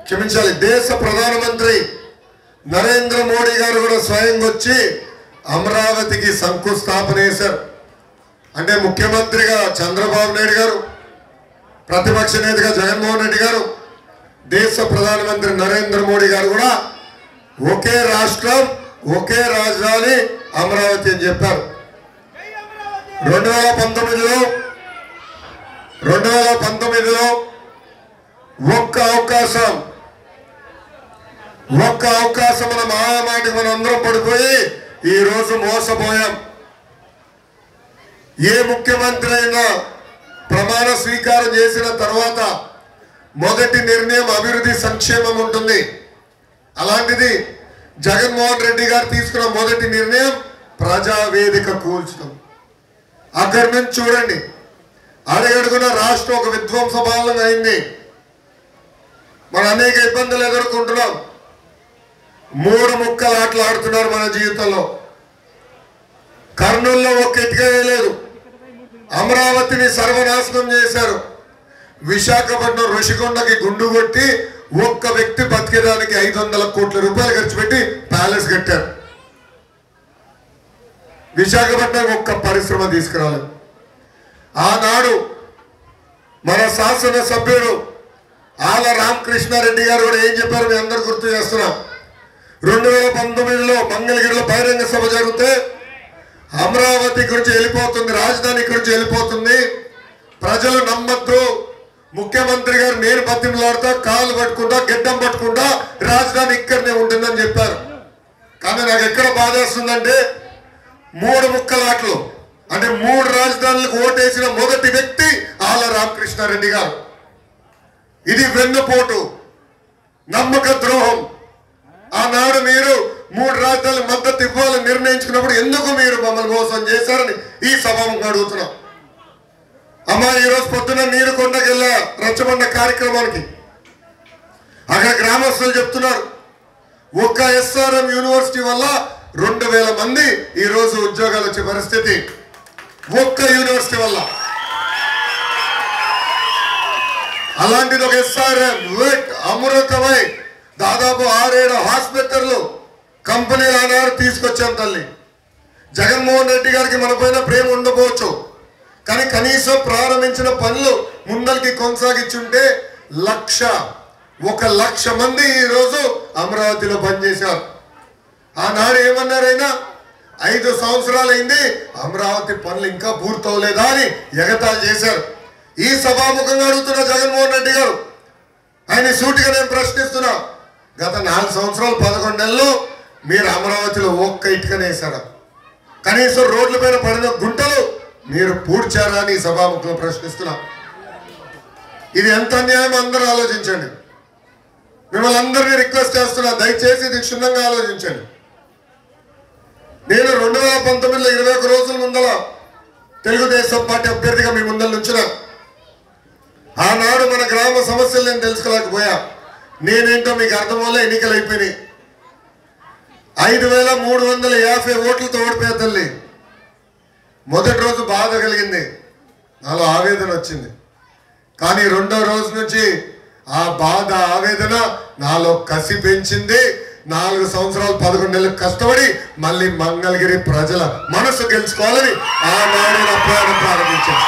క్షమించాలి దేశ ప్రధానమంత్రి నరేంద్ర మోడీ గారు కూడా స్వయంగా వచ్చి అమరావతికి శంకుస్థాపన చేశారు. అంటే ముఖ్యమంత్రిగా చంద్రబాబు నాయుడు గారు, ప్రతిపక్ష నేతగా జగన్మోహన్ రెడ్డి గారు, దేశ ప్రధానమంత్రి నరేంద్ర మోడీ గారు కూడా ఒకే రాష్ట్రం ఒకే రాజధాని అమరావతి అని చెప్పారు. 2019లో ఒక్క అవకాశం మన మహామాటికి మనం అందరం పడిపోయి ఈ రోజు మోసపోయాం. ఏ ముఖ్యమంత్రి అయినా ప్రమాణ స్వీకారం చేసిన తర్వాత మొదటి నిర్ణయం అభివృద్ధి సంక్షేమం ఉంటుంది. అలాంటిది జగన్మోహన్ రెడ్డి గారు తీసుకున్న మొదటి నిర్ణయం ప్రజావేదిక కూల్చడం. అక్కడి నుంచి చూడండి అడుగడుగున రాష్ట్రం ఒక విధ్వంసపాలన అయింది. మన అనేక ఇబ్బందులు ఎదుర్కొంటున్నాం. 3 ముక్కలు ఆటలు ఆడుతున్నారు మన జీవితంలో. కర్నూలులో ఒక్క ఇటుక వేయలేదు, అమరావతిని సర్వనాశనం చేశారు. విశాఖపట్నం ఋషికొండకి గుండు కొట్టి ఒక్క వ్యక్తి బతికేదానికి 500 కోట్ల రూపాయలు ఖర్చు పెట్టి ప్యాలెస్ కట్టారు. విశాఖపట్నం ఒక్క పరిశ్రమ తీసుకురాలేదు. ఆనాడు మన శాసన సభ్యుడు ఆల రామకృష్ణారెడ్డి గారు కూడా ఏం చెప్పారు మీ అందరు గుర్తు చేస్తున్నా. 2019లో మంగళగిరిలో బహిరంగ సభ జరిగితే అమరావతి గురించి వెళ్ళిపోతుంది, రాజధాని గురించి వెళ్ళిపోతుంది, ప్రజలు నమ్మద్దు, ముఖ్యమంత్రి గారు నేను బతిమలాడుతా, కాలు పట్టుకుంటా, గిడ్డం పట్టుకుంటా, రాజధాని ఇక్కడనే ఉంటుందని చెప్పారు. కానీ నాకు ఎక్కడ బాధేస్తుందంటే 3 ముక్కలాట్లు అంటే 3 రాజధానులకు ఓటేసిన మొదటి వ్యక్తి ఆల రామకృష్ణారెడ్డి గారు. ఇది వెన్నుపోటు, నమ్మక ద్రోహం. ఆనాడు మీరు 3 రాజధానుల మద్దతు ఇవ్వాలని నిర్ణయించుకున్నప్పుడు ఎందుకు మీరు మమ్మల్ని మోసం చేశారని ఈ సభకు అడుగుతున్నాం. అమ్మా ఈరోజు పొద్దున నీరుకొండకెళ్ళ రచ్చబండ కార్యక్రమానికి అక్కడ గ్రామస్తులు చెప్తున్నారు ఒక్క ఎస్ఆర్ఎం యూనివర్సిటీ వల్ల 2000 మంది ఈరోజు ఉద్యోగాలు వచ్చే పరిస్థితి. ఒక్క యూనివర్సిటీ వల్ల. అలాంటిది ఒక ఎస్ఆర్ఎం అమృతమై దాదాపు 6-7 హాస్పిటల్లు కంపెనీలు ఆనాడు తీసుకొచ్చాం తల్లి. జగన్మోహన్ రెడ్డి గారికి మన పైన ప్రేమ ఉండకపోవచ్చు, కానీ కనీసం ప్రారంభించిన పనులు ముందరికి కొనసాగించుంటే 1 లక్ష మంది ఈరోజు అమరావతిలో పనిచేశారు. ఆనాడు ఏమన్నారైనా 5 సంవత్సరాలైంది అమరావతి పనులు ఇంకా పూర్తవలేదా అని ఎగతాళి చేశారు. ఈ సభాముఖంగా అడుగుతున్న జగన్మోహన్ రెడ్డి గారు, ఆయన సూటిగా నేను ప్రశ్నిస్తున్నా, గత 4 సంవత్సరాలు 11 నెలలు మీరు అమరావతిలో ఒక్క ఇటుకనేసారా? కనీసం రోడ్ల పైన పడిన గుంటలు మీరు పూడ్చారా అని సభాముఖంగా ప్రశ్నిస్తున్నా. ఇది ఎంత అన్యాయం అందరూ ఆలోచించండి. మిమ్మల్ని అందరినీ రిక్వెస్ట్ చేస్తున్నా, దయచేసి ఇది క్షుణ్ణంగా ఆలోచించండి. నేను 2019లో 21 రోజుల ముందల తెలుగుదేశం పార్టీ అభ్యర్థిగా మీ ముందర నుంచిన ఆనాడు మన గ్రామ సమస్యలు నేను తెలుసుకోలేకపోయా. నేనేంటో మీకు అర్థం వల్ల ఎన్నికలు అయిపోయినాయి. 5350 ఓట్లతో ఓడిపోయా తల్లి. మొదటి రోజు బాధ కలిగింది, నాలో ఆవేదన వచ్చింది. కానీ 2వ రోజు నుంచి ఆ బాధ ఆవేదన నాలో కసి పెంచింది. 4 సంవత్సరాలు 11 నెలలు కష్టపడి మళ్ళీ మంగళగిరి ప్రజల మనసు గెలుచుకోవాలని ఆనాడు నా ప్రయాణం ప్రారంభించాను.